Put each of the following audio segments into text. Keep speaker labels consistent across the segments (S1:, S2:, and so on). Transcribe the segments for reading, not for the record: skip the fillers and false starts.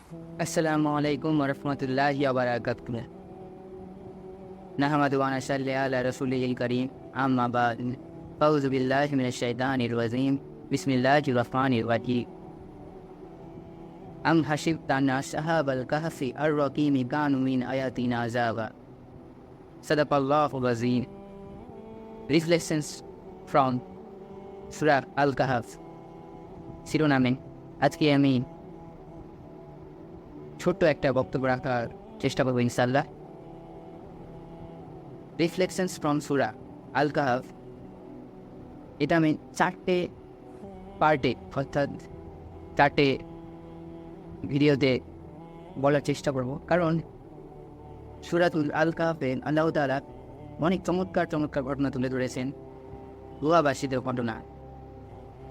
S1: আসসালামু আলাইকুম ওয়া রাহমাতুল্লাহি ওয়া বারাকাতুহু। নাহমাদু ওয়া নাসাল্লি আলা রাসূলিল কারীম, আম্মা বা'দ। আউযু বিল্লাহি মিনাশ শাইতানির রাজীম। বিসমিল্লাহির রহমানির রহিম। আম হাসিবতা আন্না আসহাবাল কাহফি আর-রাকিমি কানু মিন আয়াতিনা আযাবা। সাদাকাল্লাহুল আযীম। রিফ্লেকশনস ফ্রম সূরা আল কাহফ শিরোনামে আজকে আমি ছোট্ট একটা বক্তব্য রাখার চেষ্টা করবো ইনশাআল্লাহ। রিফ্লেকশনস ফ্রম সূরা আল কাহফ, এটা আমি 4টে পার্টে অর্থাৎ 4টে ভিডিওতে বলার চেষ্টা করব, কারণ সূরাতুল আল কাহফে আল্লাহ তাআলা অনেক চমৎকার চমৎকার ঘটনা তুলে ধরেছেন। গুহাবাসীদের ঘটনা,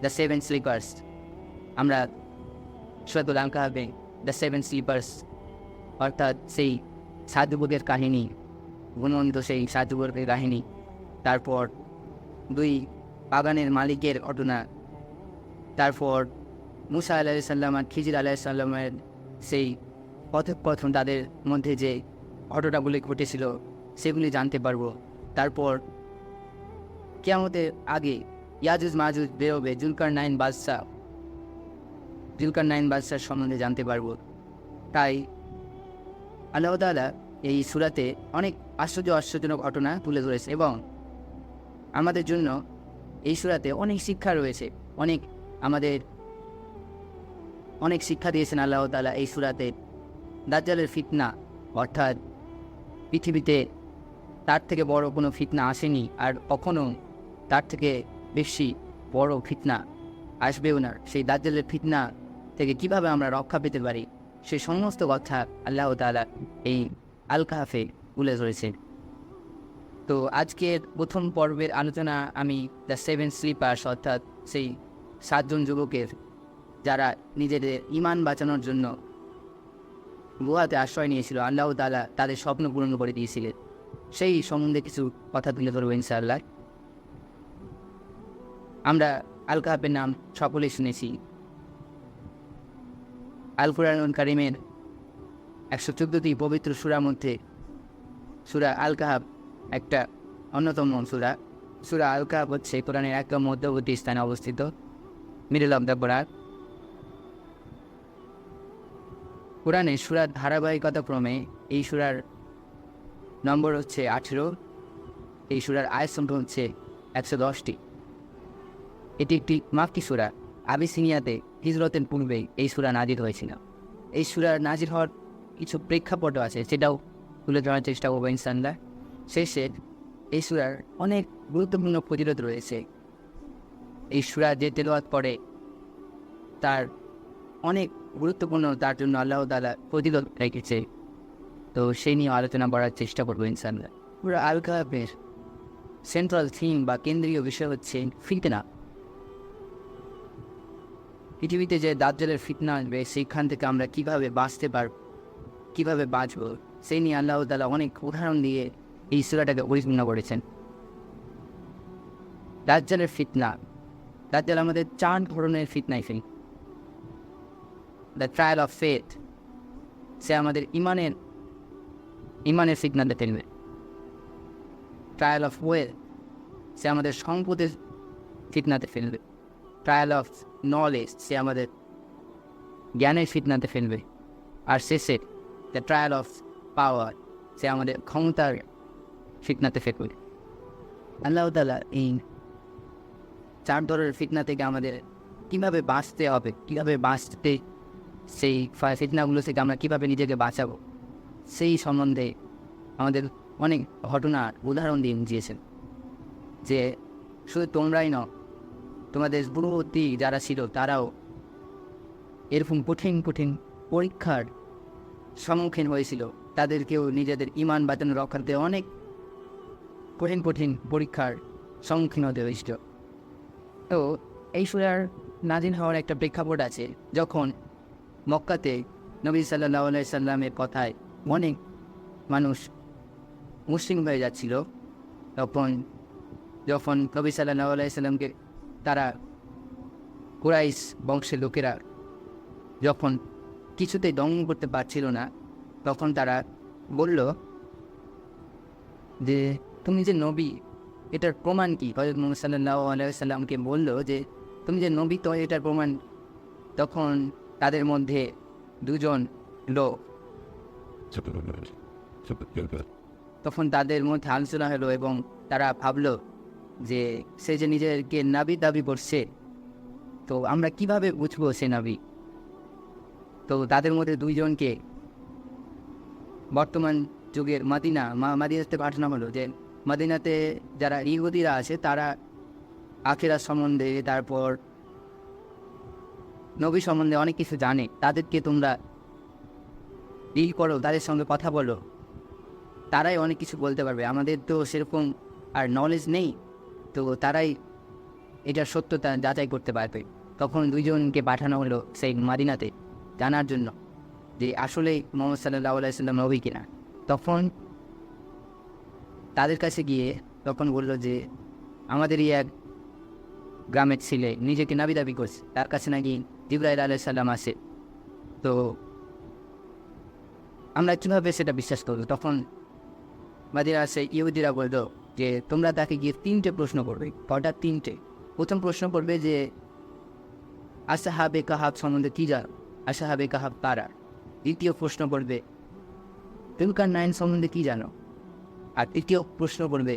S1: দ্য সেভেন স্লিপার্স। আমরা সূরাতুল আল কাহফে দ্য সেভেন স্লিপার্স অর্থাৎ সেই 7 যুবকের কাহিনী, গুণবন্ত সেই 7 যুবকের কাহিনী, তারপর 2 বাগানের মালিকের ঘটনা, তারপর মুসা আলাইহিস সালাম আর খিজির আলাইহিস সালামের সেই কথোপকথন, তাদের মধ্যে যে ঘটনাগুলি ঘটেছিল সেগুলি জানতে পারবো। তারপর কিয়ামতের আগে ইয়াজুজ মাজুজ বেরোবে, জুলকারনাইন বাদশার সম্বন্ধে জানতে পারবো। তাই আল্লাহ তাআলা এই সূরাতে অনেক আশ্চর্যজনক ঘটনা তুলে ধরেছে এবং আমাদের জন্য এই সূরাতে অনেক শিক্ষা রয়েছে। আমাদের অনেক শিক্ষা দিয়েছেন আল্লাহ তাআলা এই সূরাতে। দাজ্জালের ফিতনা, অর্থাৎ পৃথিবীতে তার থেকে বড় কোনো ফিতনা আসেনি, আর কখনো তার থেকে বেশি বড় ফিতনা আসবেও না। সেই দাজ্জালের ফিতনা থেকে কিভাবে আমরা রক্ষা পেতে পারি, সেই সমস্ত কথা আল্লাহ তাআলা এই আল কাহফে তুলে ধরেছেন। তো আজকের প্রথম পর্বের আলোচনা আমি দ্য সেভেন স্লিপার্স অর্থাৎ সেই 7 জন যুবকের যারা নিজেদের ঈমান বাঁচানোর জন্য গুহাতে আশ্রয় নিয়েছিল, আল্লাহ তাআলা তাদের স্বপ্ন পূরণ করে দিয়েছিলেন, সেই সম্বন্ধে কিছু কথা তুলে ধরবো ইনশাআল্লাহ। আমরা আল কাহফের নাম সকলেই শুনেছি। আল কুরআনুল কারীমের 114টি পবিত্র সূরার মধ্যে সূরা আল কাহফ একটা অন্যতম সূরা। সূরা আল কাহফ হচ্ছে কোরআনের একদম মধ্যবর্তী স্থানে অবস্থিত, মিডল অফ দ্য কোরআন। কোরআনের সূরার ধারাবাহিকতা ক্রমে এই সূরার নম্বর হচ্ছে 18, এই সূরার আয়াত সংখ্যা হচ্ছে 110টি। এটি একটি মাক্কি সূরা। আবিসিনিয়াতে হিজরতের পূর্বেই এই সূরা নাজিল হয়েছিল। এই সূরার নাজিল হওয়ার কিছু প্রেক্ষাপটও আছে, সেটাও তুলে ধরার চেষ্টা করবো ইনশাআল্লাহ। শেষে এই সূরার অনেক গুরুত্বপূর্ণ ফজিলত রয়েছে। এই সূরা যে তেলাওয়াত করে তার অনেক গুরুত্বপূর্ণ, তার জন্য আল্লাহ তাআলা ফজিলত রেখেছে। তো সেই নিয়ে আলোচনা করার চেষ্টা করবো ইনশাআল্লাহ। সূরা আল কাহফের সেন্ট্রাল থিম বা কেন্দ্রীয় বিষয় হচ্ছে ফিতনা। পৃথিবীতে যে দাজ্জালের ফিতনা আসবে সেইখান থেকে আমরা কিভাবে বাঁচতে পারব, কিভাবে বাঁচব, সেই নিয়ে আল্লাহ তাআলা অনেক উদাহরণ দিয়ে এই সূরাটাকে পরিপূর্ণ করেছেন। দাজ্জালের ফিতনা, দাজ্জাল আমাদের 4 ধরনের ফিতনায় ফেলে। দ্য ট্রায়াল অফ ফেথ, সে আমাদের ইমানের ফিতনাতে ফেলবে। ট্রায়াল অফ ওয়েল, সে আমাদের সম্পদের ফিতনাতে ফেলবে। ট্রায়াল অফ নলেজ, সে আমাদের জ্ঞানের ফিতনাতে ফেলবে। আর শেষে দ্য ট্রায়াল অফ পাওয়ার, সে আমাদের ক্ষমতার ফিতনাতে ফেলবে। আল্লাহ তাআলা এই 4 ধরনের ফিতনা থেকে আমাদের কীভাবে বাঁচতে হবে, কীভাবে বাঁচতে, সেই ফিতনাগুলো থেকে আমরা কীভাবে নিজেকে বাঁচাবো, সেই সম্বন্ধে আমাদের অনেক ঘটনার উদাহরণ দিয়ে বুঝিয়েছেন। যে শুধু তোমরাই নও, তোমাদের পূর্ববর্তী যারা ছিল তারাও এরকম কঠিন কঠিন পরীক্ষার সম্মুখীন হয়েছিল। তাদেরকেও নিজেদের ঈমান বাঁচানো রক্ষার্থে অনেক কঠিন কঠিন পরীক্ষার সম্মুখীন হতে হয়েছিল। তো এই সূরার নাজিল হওয়ার একটা প্রেক্ষাপট আছে। যখন মক্কাতে নবী সাল্লাল্লাহু আলাইহি সাল্লামের কথায় অনেক মানুষ মুসলিম হয়ে যাচ্ছিল, যখন নবী সাল্লাল্লাহু আলাইহি সাল্লামকে তারা কুরাইশ বংশের লোকেরা যখন কিছুতেই দমন করতে পারছিল না, তখন তারা বলল যে তুমি যে নবী, এটার প্রমাণ কি? হযরত মুহাম্মদ সাল্লাল্লাহু আলাইহি ওয়াসাল্লামকে বলল যে তুমি যে নবী, তো এটার প্রমাণ। তখন তাদের মধ্যে দুজন লোক, তখন তাদের মধ্যে আলোচনা হলো এবং তারা ভাবলো যে সে যে নিজেকে নবী দাবি করছে, তো আমরা কিভাবে বুঝবো সে নবী? তো তাদের মধ্যে দুইজনকে বর্তমান যুগের মাদিনাতে পাঠানো হলো, যে মদিনাতে যারা ইহুদিরা আছে তারা আখিরাত সম্বন্ধে, তারপর নবী সম্বন্ধে অনেক কিছু জানে, তাদেরকে তোমরা ডিল করো, তাদের সঙ্গে কথা বলো, তারাই অনেক কিছু বলতে পারবে, আমাদের তো সেরকম আর নলেজ নেই, তো তারাই এটার সত্যতা যাচাই করতে পারবে। তখন দুইজনকে পাঠানো হলো সেই মদিনাতে জানার জন্য যে আসলেই মুহাম্মদ সাল্লাল্লাহু আলাইহি ওয়াসাল্লাম নবী কিনা। তখন তাদের কাছে গিয়ে তখন বলল যে আমাদেরই এক গ্রামের ছেলে নিজেকে নবী দাবি করছে, তার কাছে নাকি জিবরাইল আলাইহিস সালাম আছে, তো আমরা কীভাবে সেটা বিশ্বাস করবো? তখন মদিনার সেই ইহুদিরা বলল যে তোমরা তাকে গিয়ে 3টে প্রশ্ন করবে। কটা? 3টে। প্রথম প্রশ্ন করবে যে আসহাবে কাহাব সম্বন্ধে কী জানো, আসহাবে কাহাব কারা। দ্বিতীয় প্রশ্ন করবে যুলকারনাইন সম্বন্ধে কী জানো। আর তৃতীয় প্রশ্ন করবে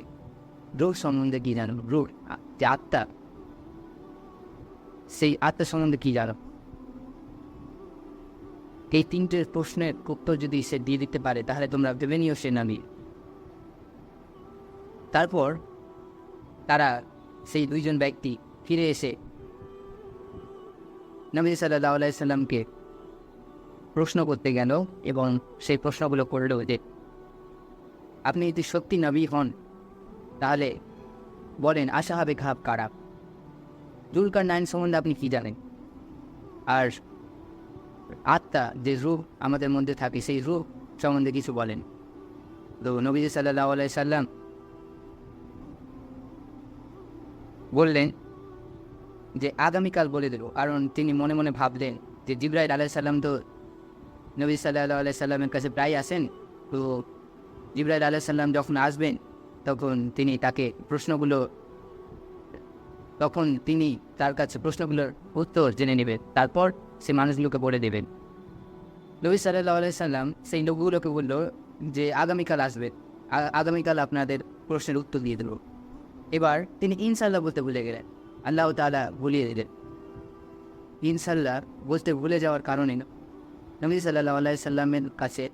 S1: রূহ সম্বন্ধে কী জানো, রূহ যে আত্মা, সেই আত্মা সম্বন্ধে কী জানো। এই 3টে প্রশ্নের উত্তর যদি সে দিয়ে দিতে পারে তাহলে তোমরা ভেবে নিও সে নবী। তারপর তারা সেই দুইজন ব্যক্তি ফিরে এসে নবী সাল্লাল্লাহু আলাইহি সাল্লামকে প্রশ্ন করতে গেল এবং সেই প্রশ্নগুলো করল যে আপনি যদি সত্যি নবী হন তাহলে বলেন আসহাবে কাহাব কারা, যুলকারনাইন সম্বন্ধে আপনি কী জানেন, আর আত্মা যে রূহ আমাদের মধ্যে থাকে সেই রূহ সম্বন্ধে কিছু বলেন। তো নবী সাল্লাল্লাহু আলাইহি সাল্লাম বললেন যে আগামীকাল বলে দেব, কারণ তিনি মনে মনে ভাবলেন যে জিবরাইল আলাইহিস সালাম তো নবী সাল্লাল্লাহু আলাইহি সাল্লামের কাছে প্রায় আসেন, তো জিবরাইল আলাইহিস সালাম যখন আসবেন তখন তিনি তার কাছে প্রশ্নগুলোর উত্তর জেনে নেবেন, তারপর সে মানুষগুলোকে বলে দেবেন। নবী সাল্লাল্লাহু আলাইহি সাল্লাম সেই লোকগুলোকে বলল যে আগামীকাল আসবেন, আগামীকাল আপনাদের প্রশ্নের উত্তর দিয়ে দেব। এবার তিনি ইনশাল্লাহ বলতে ভুলে গেলেন, আল্লাহ তাআলা ভুলিয়ে দিলেন। ইনশাল্লাহ বলতে ভুলে যাওয়ার কারণে নবী সাল্লাল্লাহু আলাইহি সাল্লামের কাছে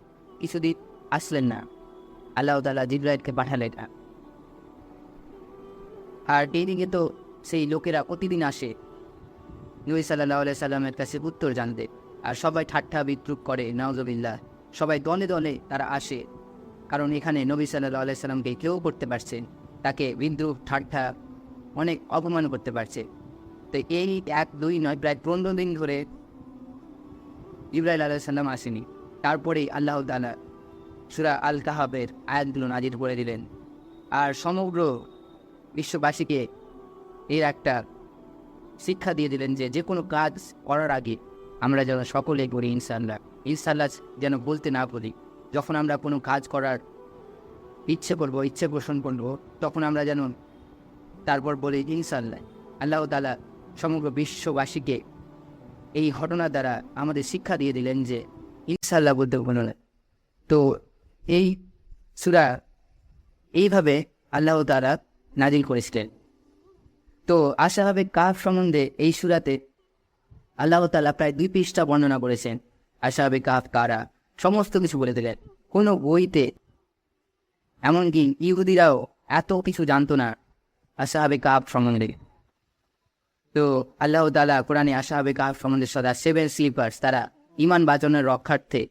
S1: কিছুদিন আসলেন না, আল্লাহ তাআলা জিবরাইলকে পাঠালেন না। আর এইদিকে তো সেই লোকেরা প্রতিদিন আসে নবী সাল্লাল্লাহু আলাইহি সাল্লামের কাছে উত্তর জানতে, আর সবাই ঠাট্টা বিদ্রুপ করে, নাউজুবিল্লাহ, সবাই দলে দলে তারা আসে, কারণ এখানে নবী সাল্লাল্লাহু আলাইহি সাল্লামকে কেউ করতে পারছেন, তাকে বিদ্রুপ ঠাট্টা অনেক অপমান করতে পারছে। তো এই 1-2 নয়, প্রায় 15 দিন ধরে জিবরাইল আলাইহিস সালাম আসেনি। তারপরেই আল্লাহ তাআলা সূরা আল কাহাবের আয়াতগুলো নাজিল করে দিলেন, আর সমগ্র বিশ্ববাসীকে এর একটা শিক্ষা দিয়ে দিলেন যে যে কোনো কাজ করার আগে আমরা যেন সকলে করি ইনশাআল্লাহ, ইনশাআল্লাহ যেন বলতে না বলি। যখন আমরা কোনো কাজ করার ইচ্ছে পোষণ করবো তখন আমরা যেন তারপর বলি ইনশাআল্লাহ। আল্লাহ তাআলা সমগ্র বিশ্ববাসীকে এই ঘটনা দ্বারা আমাদের শিক্ষা দিয়ে দিলেন যে ইনশাআল্লাহ বলতে কোনো না। তো এই সূরা এইভাবে আল্লাহ তাআলা নাজিল করেছিলেন। তো আসহাবে কাহফ সম্বন্ধে এই সূরাতে আল্লাহ তাআলা প্রায় 2 পৃষ্ঠা বর্ণনা করেছেন। আসহাবে কাহফ কারা সমস্ত কিছু বলে দিলেন। কোনো বইতে, এমনকি ইহুদিরাও এত কিছু জানতো না আসহাবে কাহফ সম্বন্ধে। তো আল্লাহ তাআলা কোরআনে আসহাবে কাহফ সম্বন্ধে সদা 7 স্লিপার্স, তারা ঈমান বাঁচানোর রক্ষার্থে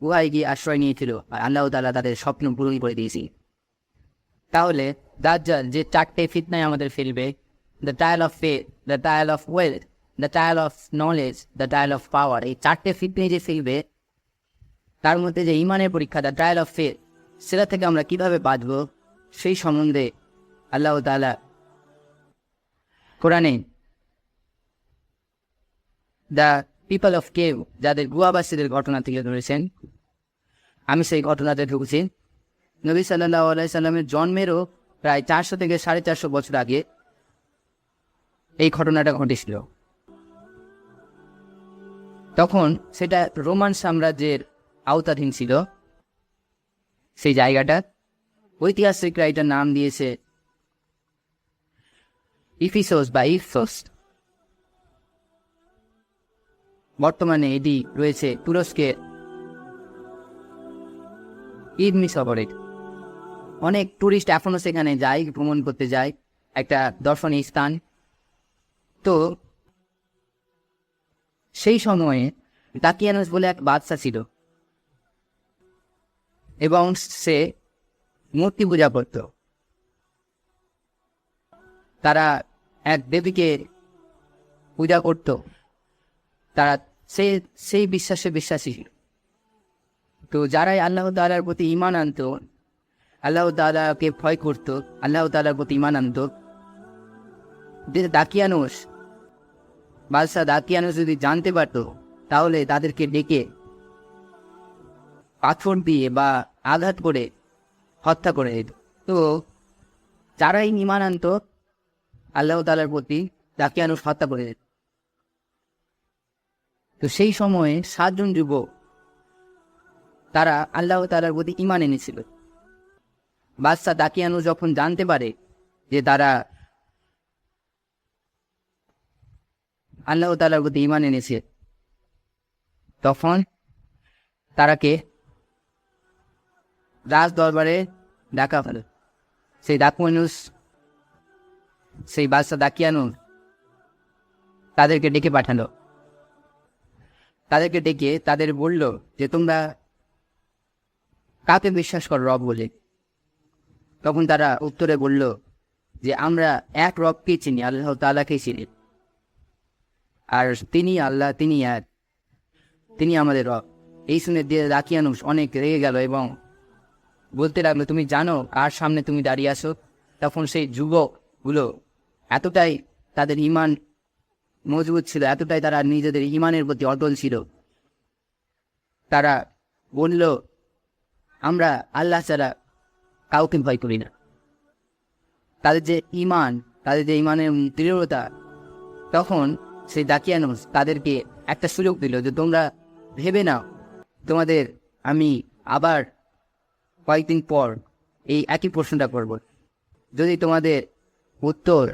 S1: গুহায় গিয়ে আশ্রয় নিয়েছিল, আর আল্লাহ তাআলা তাদের স্বপ্ন পূরণ করে দিয়েছি। তাহলে দাজ্জাল যে 4টে ফিতনায় আমাদের ফেলবে, the trial of faith, the trial of wealth, the trial of knowledge, the trial of power, এই 4টে ফিতনায় যে ফেলবে, তার মধ্যে যে ঈমানের পরীক্ষা, দ্য ট্রায়াল অফ ফেথ, সেটা থেকে আমরা কিভাবে বাঁচব সেই সম্বন্ধে আল্লাহ তাআলা কোরআনে দ্য পিপল অফ কেভ, যাদের গুহাবাসীদের ঘটনা থেকে ধরেছেন। আমি সেই ঘটনাতে ঢুকছি। নবী সাল্লাল্লাহু আলাইহি সাল্লামের জন্মেরও প্রায় 400 থেকে 450 বছর আগে এই ঘটনাটা ঘটেছিল। তখন সেটা রোমান সাম্রাজ্যের আওতাধীন ছিল। সেই জায়গাটা ঐতিহাসিকরা এটার নাম দিয়েছে ইফিসোস বা ইফসোস। বর্তমানে এটি রয়েছে তুরস্কের ইদমি শহরে। অনেক টুরিস্ট এখনো সেখানে যায়, ভ্রমণ করতে যায়, একটা দর্শনীয় স্থান। তো সেই সময়ে দাকিয়ানুস বলে এক বাদশা ছিল এবং সে মূর্তি পূজা করত। তারা এক দেবীকে পূজা করত, তারা সেই বিশ্বাসে বিশ্বাসী ছিল। তো যারাই আল্লাহ তাআলার প্রতি ঈমান আনত, আল্লাহ তাআলাকে ভয় করত, আল্লাহ তাআলার প্রতি ঈমান আনত, দাকিয়ানুস বাদশা দাকিয়ানুস যদি জানতে পারত, তাহলে তাদেরকে ডেকে পাথর দিয়ে বা আঘাত করে হত্যা করে দিত। তো যারাই ঈমান আনত আল্লাহ তাআলার প্রতি, দাকিয়ানুস হত্যা করে দিত। তো সেই সময়ে 7 জন যুবক তারা আল্লাহ তাআলার প্রতি ঈমান এনেছিল। বাদশা দাকিয়ানুস যখন জানতে পারে যে তারা আল্লাহ তাআলার প্রতি ঈমান এনেছে, তখন তারাকে রাজ দরবারে ডাকা হলো। সেই বাদশা দাকিয়ানুস তাদেরকে ডেকে পাঠালো। তাদেরকে ডেকে তাদের বলল যে তোমরা কাকে বিশ্বাস করো রব বলে? তখন তারা উত্তরে বলল যে আমরা এক রবকে চিনি, আল্লাহ তাআলাকেই চিনি, আর তিনি আল্লাহ, তিনি আমাদের রব। এই শুনে দাকিয়ানুস অনেক রেগে গেল এবং বলতে লাগলো, তুমি জানো কার সামনে তুমি দাঁড়িয়ে আসো? তখন সেই যুবকগুলো এতটাই তাদের ঈমান মজবুত ছিল, এতটাই তারা নিজেদের ঈমানের প্রতি অটল ছিল, তারা বলল, আমরা আল্লাহ ছাড়া কাউকে ভয় করি না। তাদের যে ঈমান, তাদের যে ঈমানের দৃঢ়তা, তখন সেই দাকিয়ানুস তাদেরকে একটা সুযোগ দিল যে তোমরা ভেবে নাও, তোমাদের আমি আবার কয়েকদিন পর এই একই প্রশ্নটা করব, যদি তোমাদের উত্তর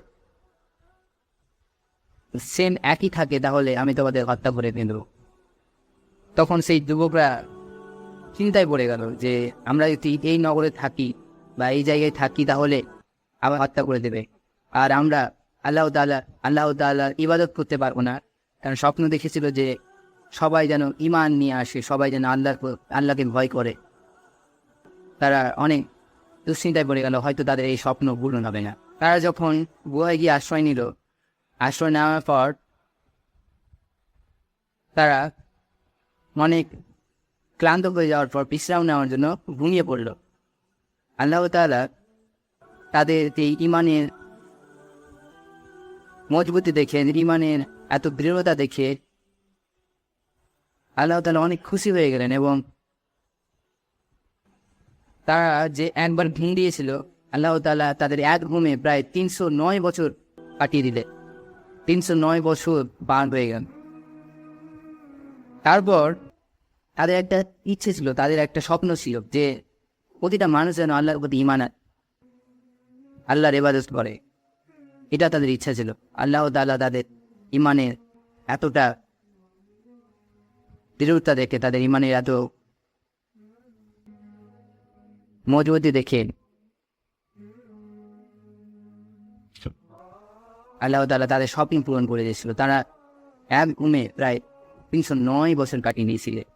S1: সেম একই থাকে তাহলে আমি তোমাদের হত্যা করে দেব। তখন সেই যুবকরা চিন্তায় পড়ে গেল যে আমরা যদি এই নগরে থাকি বা এই জায়গায় থাকি তাহলে আবার হত্যা করে দেবে, আর আমরা আল্লাহ তাআলার ইবাদত করতে পারবো না। কারণ স্বপ্ন দেখেছিল যে সবাই যেন ঈমান নিয়ে আসে, সবাই যেন আল্লাহকে ভয় করে। তারা অনেক দুশ্চিন্তায় পড়ে গেল, হয়তো তাদের এই স্বপ্ন পূরণ হবে না। তারা যখন গুহায় গিয়ে আশ্রয় নিল, আশ্রয় নেওয়ার পর তারা অনেক ক্লান্ত হয়ে যাওয়ার পর বিশ্রাম নেওয়ার জন্য ঘুমিয়ে পড়ল। আল্লাহ তাআলা তাদের এই ঈমানের মজবুতি দেখে, ঈমানের এত দৃঢ়তা দেখে আল্লাহ তাআলা অনেক খুশি হয়ে গেলেন এবং তারা যে একবার ঘুম দিয়েছিল, আল্লাহ তাআলা তাদের এক ঘুমে প্রায় 309 বছর কাটিয়ে দিলেন। 309 বছর পার হয়ে গেল। তারপর তাদের একটা ইচ্ছে ছিল, তাদের একটা স্বপ্ন ছিল যে প্রতিটা মানুষ যেন আল্লাহর প্রতি ঈমান আনে, আল্লাহর ইবাদত করে। এটা তাদের ইচ্ছা ছিল। আল্লাহ তাআলা তাদের ঈমানের এতটা দৃঢ়তা দেখে, তাদের ঈমানের এত মজবুতি দেখে আল্লাহ তাআলা তাদের স্বপ্ন পূরণ করে দিয়েছিল। তারা এক ঘুমে প্রায় 309 বছর কাটিয়ে নিয়েছিলেন।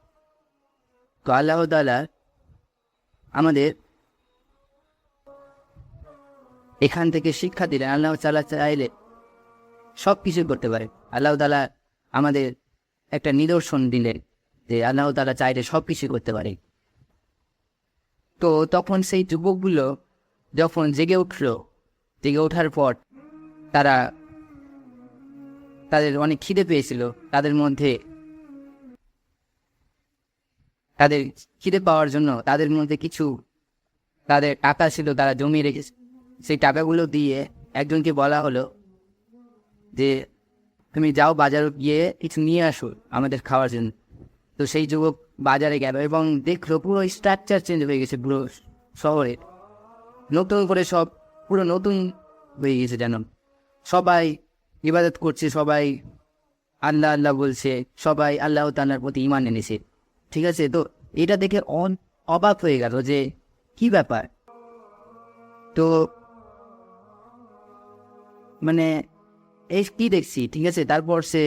S1: তো আল্লাহ তাআলা আমাদের এখান থেকে শিক্ষা দিলেন, আল্লাহ তাআলা চাইলে সব কিছু করতে পারে। আল্লাহ তাআলা আমাদের একটা নিদর্শন দিলেন যে আল্লাহ তাআলা চাইলে সব কিছু করতে পারে। তো তখন সেই যুবকগুলো যখন জেগে উঠল, জেগে ওঠার পর তাদের অনেক খিদে পেয়েছিল, তাদের মধ্যে তাদের খিদে পাওয়ার জন্য তাদের মধ্যে কিছু তাদের টাকা ছিল তারা জমিয়ে রেখেছে, সেই টাকাগুলো দিয়ে একজনকে বলা হলো যে তুমি যাও বাজারে গিয়ে কিছু নিয়ে আসো আমাদের খাওয়ার জন্য। তো সেই যুবক বাজারে গেল এবং দেখলো পুরো স্ট্রাকচার চেঞ্জ হয়ে গেছে, পুরো শহরে নতুন করে সব পুরো নতুন হয়ে গেছে, যেন সবাই ইবাদত করছে, সবাই আল্লাহ আল্লাহ বলছে, সবাই আল্লাহ তাআলার প্রতি ঈমান এনেছে। ঠিক আছে, তো এটা দেখে অবাক হয়ে গেল যে কি ব্যাপার। তো মানে এই কি দেখছি, ঠিক আছে। তারপর সে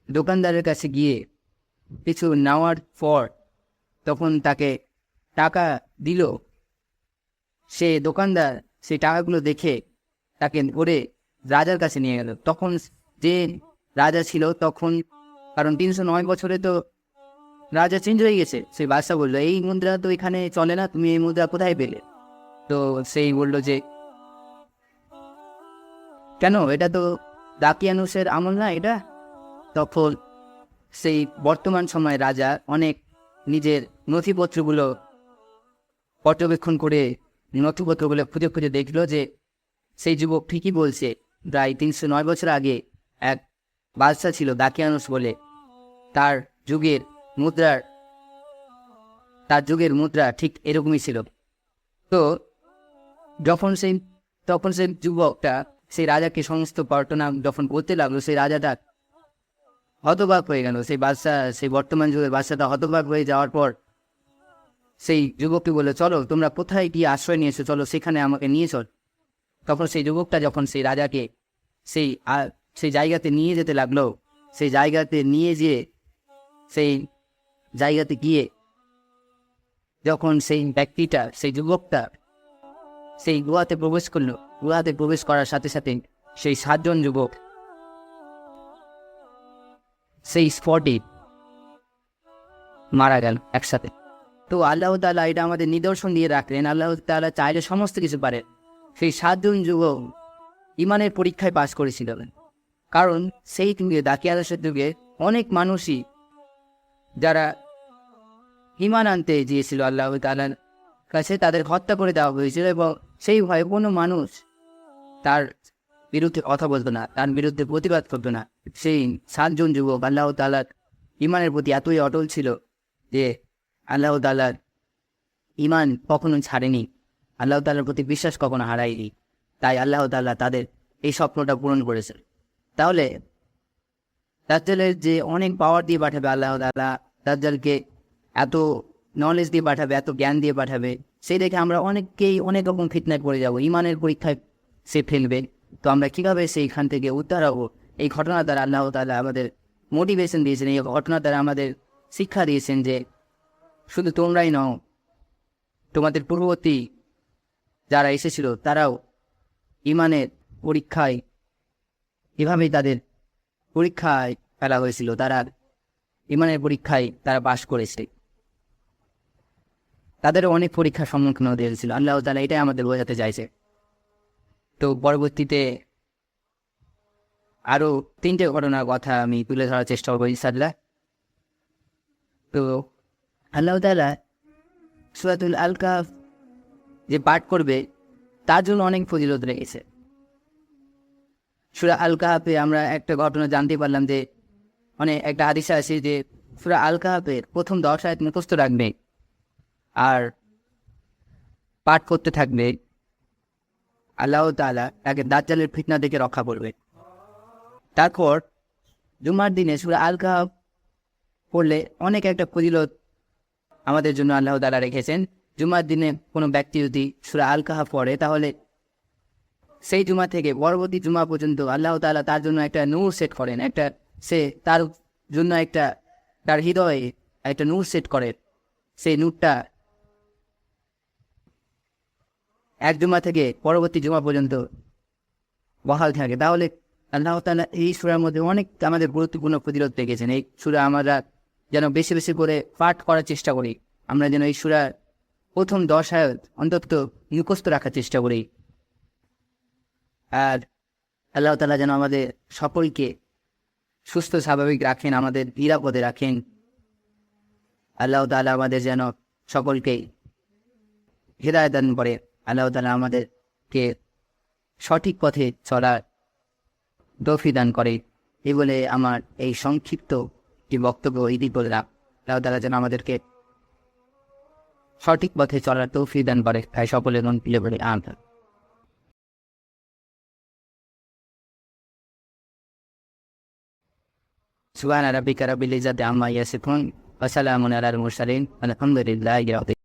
S1: দোকানদারের কাছে গিয়ে কিছু নেওয়ার পর তখন তাকে টাকা দিল। সে দোকানদার সেই টাকাগুলো দেখে তাকে ধরে রাজার কাছে নিয়ে গেল। তখন যে রাজা ছিল তখন, কারণ 309 বছরে তো রাজা চেঞ্জ হয়ে গেছে, সেই বাদশাহ বললো এই মুদ্রা তো এখানে চলে না, তুমি এই মুদ্রা কোথায় পেলে? তো সেই বললো যে কেন, এটা তো দাকিয়ানুসের আমল না এটা। তখন সেই বর্তমান সময় রাজা অনেক নিজের নথিপত্রগুলো পর্যবেক্ষণ করে নথিপত্রগুলো খুঁজে খুঁজে দেখলো যে সেই যুবক ঠিকই বলছে। প্রায় 309 বছর আগে এক বাদশাহ ছিল দাকিয়ানুস বলে, তার যুগের মুদ্রা ঠিক এরকমই ছিল। তো তখন সেই যুবকটা সেই রাজাকে সমস্ত ঘটনা যখন বলতে লাগলো, সেই রাজাটা হতবাক হয়ে গেল। সেই বর্তমান যুগের বাদশাটা হতবাক হয়ে যাওয়ার পর সেই যুবককে বলে চলো তোমরা কোথায় গিয়ে আশ্রয় নিয়েছো, চলো সেখানে আমাকে নিয়ে চল। তখন সেই যুবকটা যখন সেই রাজাকে সেই জায়গাতে নিয়ে যেতে লাগলো, সেই জায়গাতে গিয়ে যখন সেই ব্যক্তিটা, সেই যুবকটা সেই গুহাতে প্রবেশ করলো, গুহাতে প্রবেশ করার সাথে সাথে সেই 7 জন যুবক সেই স্পটে মারা গেল একসাথে। তো আল্লাহ তাআলা এটা আমাদের নিদর্শন দিয়ে রাখলেন, আল্লাহ তাআলা চাইলে সমস্ত কিছু পারে। সেই 7 জন যুবক ইমানের পরীক্ষায় পাশ করেছিল, কারণ সেই যুগে দাকিয়ানুসের যুগে অনেক মানুষই যারা ঈমান আনতে গিয়েছিল আল্লাহ তাআলার কাছে, তাদের হত্যা করে দেওয়া হয়েছিল এবং সেই ভয়ে কোনো মানুষ তার বিরুদ্ধে কথা বলতো না, তার বিরুদ্ধে প্রতিবাদ করতো না। সেই 7 জন যুবক আল্লাহ তাআলার ঈমানের প্রতি এতই অটল ছিল যে আল্লাহ তাআলার ঈমান কখনো ছাড়েনি, আল্লাহ তাআলার প্রতি বিশ্বাস কখনো হারায়নি। তাই আল্লাহ তাআলা তাদের এই স্বপ্নটা পূরণ করেছে। তাহলে দাজ্জালের যে অনেক পাওয়ার দিয়ে পাঠাবে আল্লাহ তাআলা, দাজ্জালকে এত নলেজ দিয়ে পাঠাবে, এত জ্ঞান দিয়ে পাঠাবে, সেই দেখে আমরা অনেককেই অনেক রকম ফিতনায় পড়ে যাব, ঈমানের পরীক্ষায় সে ফেলবে। তো আমরা কীভাবে সেইখান থেকে উদ্ধার হবো, এই ঘটনা দ্বারা আল্লাহ তাআলা আমাদের মোটিভেশন দিয়েছেন, এই ঘটনা দ্বারা আমাদের শিক্ষা দিয়েছেন যে শুধু তোমরাই নও, তোমাদের পূর্ববর্তী যারা এসেছিল তারাও ঈমানের পরীক্ষায় এভাবেই তাদের পরীক্ষায় ফেলা হয়েছিল, তারা ঈমানের পরীক্ষায় তারা পাশ করেছে, তাদেরও অনেক পরীক্ষার সম্মুখীন হতে হয়েছিল। আল্লাহ তাআলা এটাই আমাদের বোঝাতে চাইছে। তো পরবর্তীতে আরও 3টে ঘটনার কথা আমি তুলে ধরার চেষ্টা করবো ইনশাআল্লাহ। তো আল্লাহ তাআলা সূরাতুল আল কাহফ যে পাঠ করবে তার জন্য অনেক ফজিলত রেখেছে। সূরা আল কাহফে আমরা একটা ঘটনা জানতে পারলাম যে একটা হাদিসে আছে যে সূরা আল কাহফের প্রথম 10 আয়াত মুখস্থ রাখবে আর পাঠ করতে থাকবে, আল্লাহ তাআলা তাকে দাজ্জালের ফিতনা থেকে রক্ষা করবে। তারপর জুমার দিনে সূরা আল কাহফ পড়লে অনেক একটা ফজিলত আমাদের জন্য আল্লাহ তাআলা রেখেছেন। জুমার দিনে কোনো ব্যক্তি যদি সূরা আল কাহফ পড়ে তাহলে সেই জুমা থেকে পরবর্তী জুমা পর্যন্ত আল্লাহ তাআলা তার জন্য একটা নূর সেট করেন, তার জন্য তার হৃদয়ে একটা নূর সেট করেন। সেই নূরটা এক জুমা থেকে পরবর্তী জুমা পর্যন্ত বহাল থাকে। তাহলে আল্লাহ তাআলা এই সূরার মধ্যে অনেক আমাদের গুরুত্বপূর্ণ ফজিলত রেখেছেন। এই সূরা আমরা যেন বেশি বেশি করে পাঠ করার চেষ্টা করি, আমরা যেন এই সূরার প্রথম 10 আয়াত অন্তত মুখস্থ রাখার চেষ্টা করি। আর আল্লাহ তাআলা যেন আমাদের সকলকে সুস্থ স্বাভাবিক রাখেন, আমাদের নিরাপদে রাখেন। আল্লাহ তাআলা আমাদের যেন সকলকেই হৃদয় দান করে, আল্লাহ তাআলা আমাদেরকে সঠিক পথে চলার তৌফিক দান করে। এই বলে আমার এই সংক্ষিপ্ত যে বক্তব্য ইতি করলাম। আল্লাহ তাআলা যেন আমাদেরকে সঠিক পথে চলার তৌফিক দান করে, তাই সকলের মন প্রিয় বলে আমিন। সুবহানা রাব্বিকা রাব্বিল ইজ্জাতি আম্মা ইয়াসিফুন ওয়া সালামুন আলাল মুরসালিন আলহামদুলিল্লাহি রাব্বিল